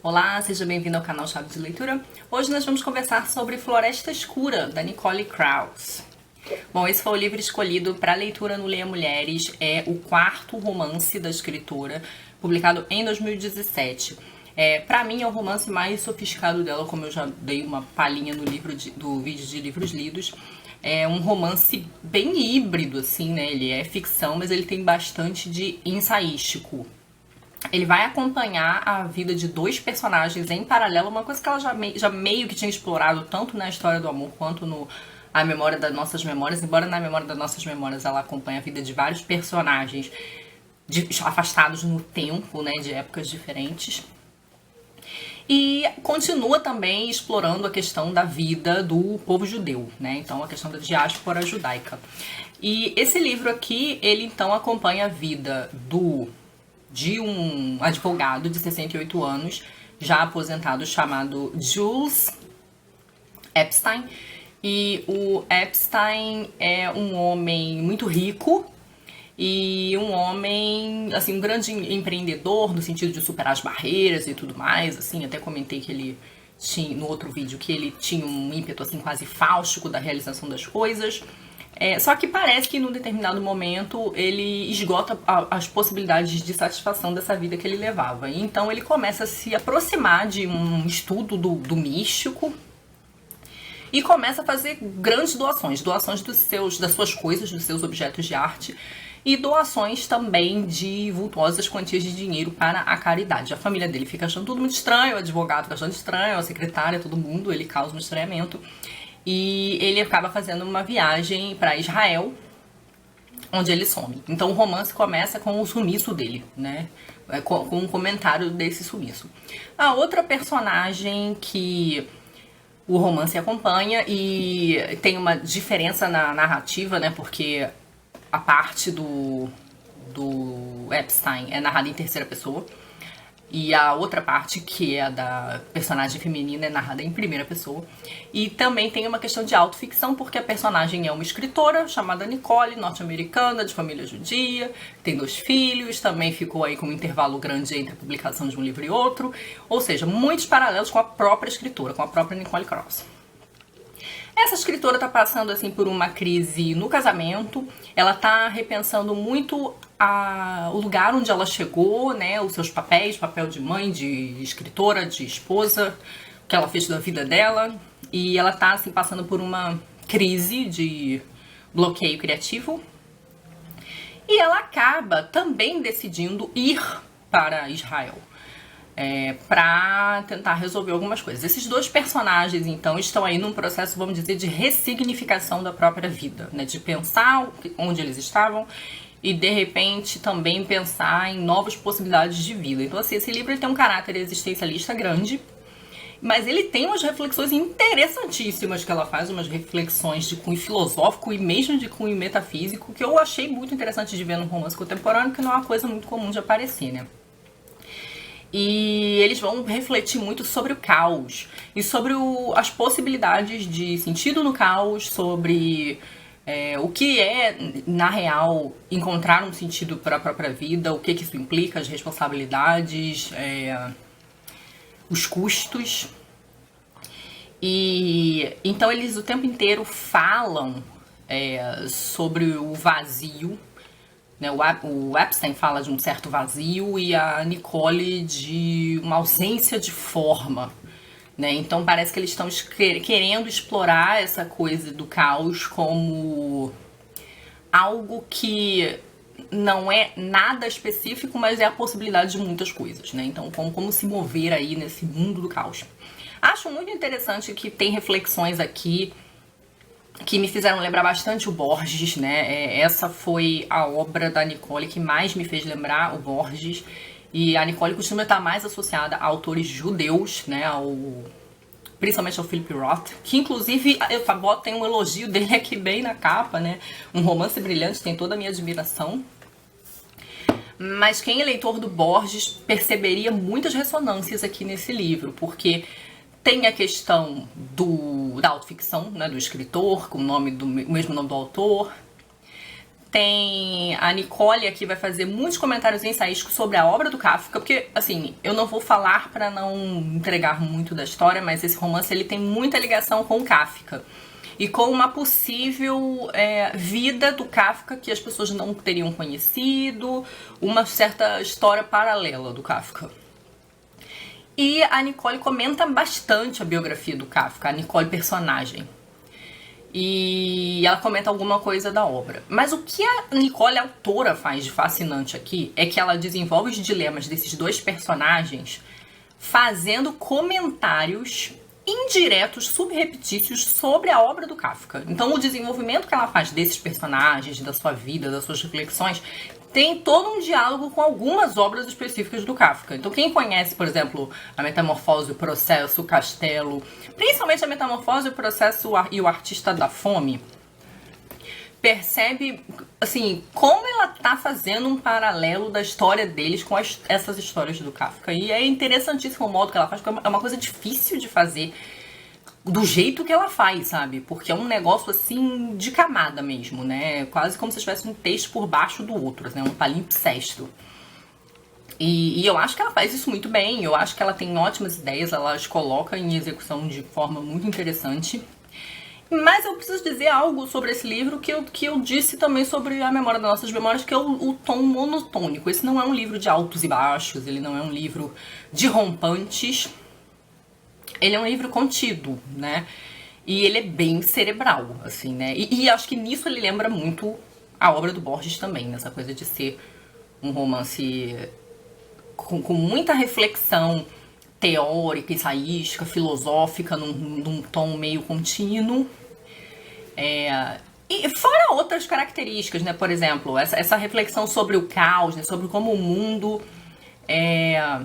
Olá, seja bem-vindo ao canal Chave de Leitura. Hoje nós vamos conversar sobre Floresta Escura, da Nicole Krauss. Bom, esse foi o livro escolhido para leitura no Leia Mulheres, é o quarto romance da escritora, publicado em 2017. Para mim é o romance mais sofisticado dela, como eu já dei uma palhinha no do vídeo de livros lidos. É um romance bem híbrido, assim, né? Ele é ficção, mas ele tem bastante de ensaístico. Ele vai acompanhar a vida de dois personagens em paralelo, uma coisa que ela já meio que tinha explorado tanto na História do Amor quanto no A Memória das Nossas Memórias, embora na Memória das Nossas Memórias ela acompanha a vida de vários personagens afastados no tempo, né, de épocas diferentes. E continua também explorando a questão da vida do povo judeu, né, então a questão da diáspora judaica. E esse livro aqui, ele então acompanha a vida de um advogado de 68 anos, já aposentado, chamado Jules Epstein. E o Epstein é um homem muito rico e um homem, assim, um grande empreendedor no sentido de superar as barreiras e tudo mais, assim, até comentei que ele tinha, no outro vídeo, que ele tinha um ímpeto, assim, quase fáustico da realização das coisas. Só que parece que num determinado momento ele esgota as possibilidades de satisfação dessa vida que ele levava. E então ele começa a se aproximar de um estudo do místico e começa a fazer grandes doações das suas coisas, dos seus objetos de arte, e doações também de vultuosas quantias de dinheiro para a caridade. A família dele fica achando tudo muito estranho, o advogado fica achando estranho, a secretária, todo mundo, ele causa um estranhamento. E ele acaba fazendo uma viagem para Israel, onde ele some. Então o romance começa com o sumiço dele, né? Com um comentário desse sumiço. A outra personagem que o romance acompanha, e tem uma diferença na narrativa, né? Porque a parte do Epstein é narrada em terceira pessoa. E a outra parte, que é a da personagem feminina, é narrada em primeira pessoa. E também tem uma questão de autoficção, porque a personagem é uma escritora chamada Nicole, norte-americana, de família judia, tem 2 filhos, também ficou aí com um intervalo grande entre a publicação de um livro e outro. Ou seja, muitos paralelos com a própria escritora, com a própria Nicole Krauss. Essa escritora está passando assim por uma crise no casamento, ela está repensando muito o lugar onde ela chegou, né, os seus papéis, papel de mãe, de escritora, de esposa, o que ela fez da vida dela, e ela está assim passando por uma crise de bloqueio criativo. E ela acaba também decidindo ir para Israel. Para tentar resolver algumas coisas. Esses 2 personagens, então, estão aí num processo, vamos dizer, de ressignificação da própria vida, né? De pensar onde eles estavam e, de repente, também pensar em novas possibilidades de vida. Então, assim, esse livro ele tem um caráter existencialista grande, mas ele tem umas reflexões interessantíssimas que ela faz, umas reflexões de cunho filosófico e mesmo de cunho metafísico, que eu achei muito interessante de ver num romance contemporâneo, que não é uma coisa muito comum de aparecer, né? E eles vão refletir muito sobre o caos e sobre as possibilidades de sentido no caos, sobre o que é, na real, encontrar um sentido para a própria vida, o que isso implica, as responsabilidades, os custos. E então eles o tempo inteiro falam sobre o vazio. O Epstein fala de um certo vazio e a Nicole de uma ausência de forma, né? Então parece que eles estão querendo explorar essa coisa do caos como algo que não é nada específico, mas é a possibilidade de muitas coisas, né? Então como se mover aí nesse mundo do caos. Acho muito interessante que tem reflexões aqui que me fizeram lembrar bastante o Borges, né? Essa foi a obra da Nicole que mais me fez lembrar o Borges. E a Nicole costuma estar mais associada a autores judeus, né? Principalmente ao Philip Roth, que inclusive tem um elogio dele aqui bem na capa, né? Um romance brilhante, tem toda a minha admiração. Mas quem é leitor do Borges perceberia muitas ressonâncias aqui nesse livro, porque tem a questão da autoficção, né, do escritor, com o mesmo nome do autor. Tem a Nicole aqui, vai fazer muitos comentários ensaísticos sobre a obra do Kafka, porque, assim, eu não vou falar para não entregar muito da história, mas esse romance ele tem muita ligação com o Kafka e com uma possível vida do Kafka que as pessoas não teriam conhecido, uma certa história paralela do Kafka. E a Nicole comenta bastante a biografia do Kafka, a Nicole personagem. E ela comenta alguma coisa da obra. Mas o que a Nicole, autora, faz de fascinante aqui é que ela desenvolve os dilemas desses dois personagens fazendo comentários indiretos, subreptícios sobre a obra do Kafka. Então o desenvolvimento que ela faz desses personagens, da sua vida, das suas reflexões, tem todo um diálogo com algumas obras específicas do Kafka. Então quem conhece, por exemplo, a Metamorfose, o Processo, o Castelo, principalmente a Metamorfose, o Processo e o Artista da Fome, percebe, assim, como ela tá fazendo um paralelo da história deles com essas histórias do Kafka. E é interessantíssimo o modo que ela faz, porque é uma coisa difícil de fazer do jeito que ela faz, sabe? Porque é um negócio, assim, de camada mesmo, né? Quase como se tivesse um texto por baixo do outro, né? Um palimpsesto. E eu acho que ela faz isso muito bem, eu acho que ela tem ótimas ideias, ela as coloca em execução de forma muito interessante. Mas eu preciso dizer algo sobre esse livro que eu disse também sobre A Memória das Nossas Memórias, que é o tom monotônico. Esse não é um livro de altos e baixos, ele não é um livro de rompantes, ele é um livro contido, né? E ele é bem cerebral, assim, né? E acho que nisso ele lembra muito a obra do Borges também, nessa coisa de ser um romance com muita reflexão teórica, ensaística, filosófica, num tom meio contínuo. E fora outras características, né? Por exemplo, essa reflexão sobre o caos, né? Sobre como o mundo é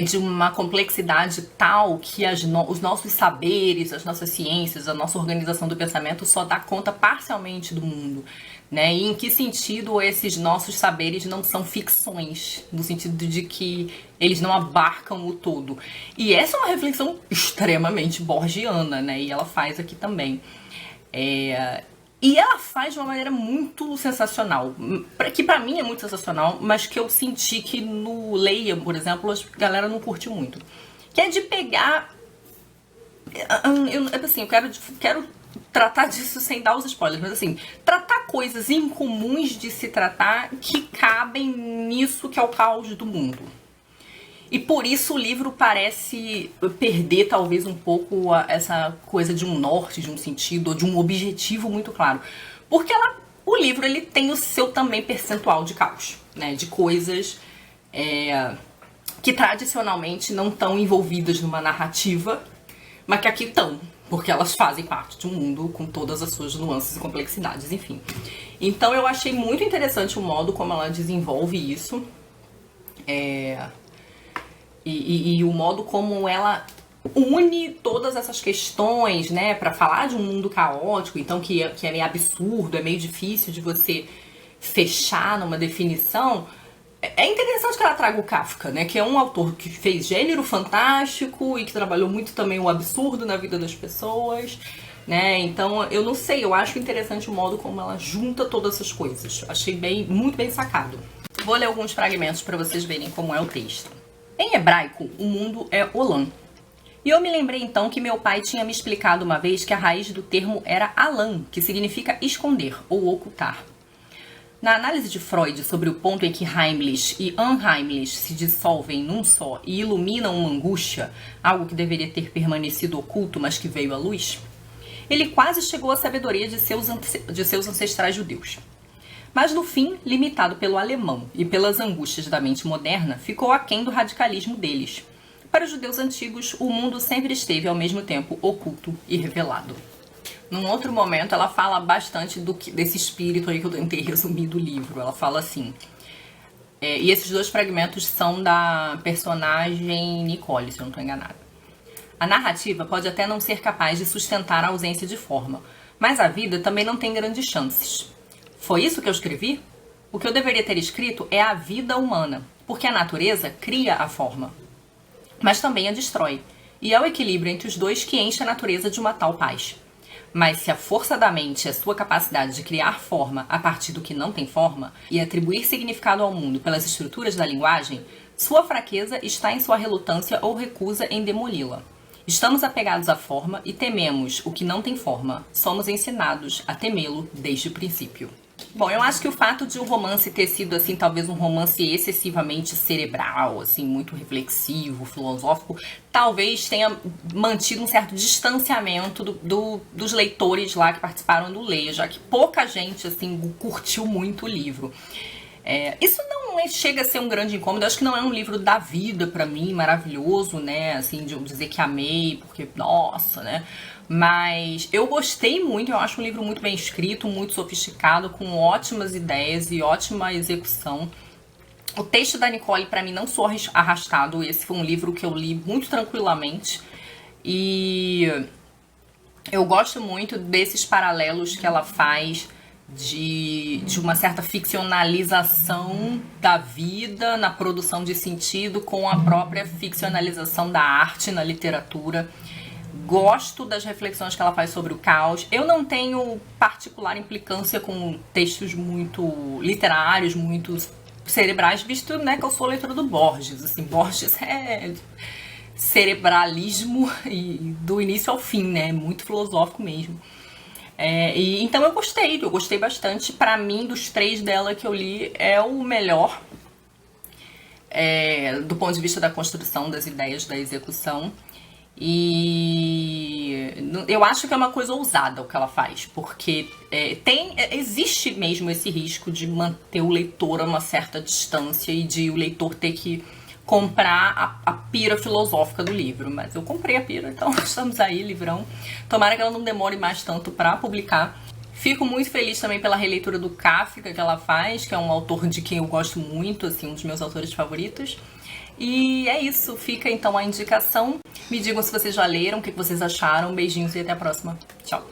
de uma complexidade tal que os nossos saberes, as nossas ciências, a nossa organização do pensamento só dá conta parcialmente do mundo, né? E em que sentido esses nossos saberes não são ficções, no sentido de que eles não abarcam o todo. E essa é uma reflexão extremamente borgiana, né? E ela faz aqui também. E ela faz de uma maneira muito sensacional, que pra mim é muito sensacional, mas que eu senti que no Leia, por exemplo, a galera não curtiu muito. Que é de pegar... eu quero tratar disso sem dar os spoilers, mas assim, tratar coisas incomuns de se tratar que cabem nisso que é o caos do mundo. E por isso o livro parece perder talvez um pouco essa coisa de um norte, de um sentido, ou de um objetivo muito claro. Porque o livro ele tem o seu também percentual de caos, né? De coisas que tradicionalmente não estão envolvidas numa narrativa, mas que aqui estão, porque elas fazem parte de um mundo com todas as suas nuances e complexidades, enfim. Então eu achei muito interessante o modo como ela desenvolve isso. E o modo como ela une todas essas questões, né, pra falar de um mundo caótico, então que é meio absurdo, é meio difícil de você fechar numa definição. É interessante que ela traga o Kafka, né, que é um autor que fez gênero fantástico e que trabalhou muito também o absurdo na vida das pessoas, né, então eu não sei, eu acho interessante o modo como ela junta todas essas coisas. Achei muito bem sacado. Vou ler alguns fragmentos pra vocês verem como é o texto. Em hebraico, o mundo é Olam. E eu me lembrei então que meu pai tinha me explicado uma vez que a raiz do termo era Alam, que significa esconder ou ocultar. Na análise de Freud sobre o ponto em que Heimlich e Unheimlich se dissolvem num só e iluminam uma angústia, algo que deveria ter permanecido oculto, mas que veio à luz, ele quase chegou à sabedoria de seus ancestrais judeus. Mas no fim, limitado pelo alemão e pelas angústias da mente moderna, ficou aquém do radicalismo deles. Para os judeus antigos, o mundo sempre esteve ao mesmo tempo oculto e revelado. Num outro momento, ela fala bastante desse espírito aí que eu tentei resumir do livro. Ela fala assim, e esses dois fragmentos são da personagem Nicole, se eu não estou enganada. A narrativa pode até não ser capaz de sustentar a ausência de forma, mas a vida também não tem grandes chances. Foi isso que eu escrevi? O que eu deveria ter escrito é a vida humana, porque a natureza cria a forma, mas também a destrói, e é o equilíbrio entre os dois que enche a natureza de uma tal paz. Mas se a força da mente é a sua capacidade de criar forma a partir do que não tem forma e atribuir significado ao mundo pelas estruturas da linguagem, sua fraqueza está em sua relutância ou recusa em demoli-la. Estamos apegados à forma e tememos o que não tem forma. Somos ensinados a temê-lo desde o princípio. Bom, eu acho que o fato de o romance ter sido, assim, talvez um romance excessivamente cerebral, assim, muito reflexivo, filosófico, talvez tenha mantido um certo distanciamento dos leitores lá que participaram do Leia, já que pouca gente, assim, curtiu muito o livro. Isso não chega a ser um grande incômodo, eu acho que não é um livro da vida pra mim, maravilhoso, né, assim, de eu dizer que amei, porque, nossa, né, mas eu gostei muito, eu acho um livro muito bem escrito, muito sofisticado, com ótimas ideias e ótima execução. O texto da Nicole, pra mim, não sou arrastado, esse foi um livro que eu li muito tranquilamente, e eu gosto muito desses paralelos que ela faz de uma certa ficcionalização da vida na produção de sentido com a própria ficcionalização da arte na literatura. Gosto das reflexões que ela faz sobre o caos. Eu não tenho particular implicância com textos muito literários, muito cerebrais, visto, né, que eu sou leitora do Borges. Assim, Borges é cerebralismo e do início ao fim, né? Muito filosófico mesmo. Então eu gostei bastante. Pra mim, dos 3 dela que eu li, é o melhor do ponto de vista da construção das ideias, da execução. E eu acho que é uma coisa ousada o que ela faz, porque existe mesmo esse risco de manter o leitor a uma certa distância e de o leitor ter que comprar a pira filosófica do livro. Mas eu comprei a pira, então estamos aí, livrão. Tomara que ela não demore mais tanto pra publicar. Fico muito feliz também pela releitura do Kafka que ela faz, que é um autor de quem eu gosto muito, assim, um dos meus autores favoritos. E é isso, fica então a indicação. Me digam se vocês já leram, o que vocês acharam. Beijinhos e até a próxima. Tchau!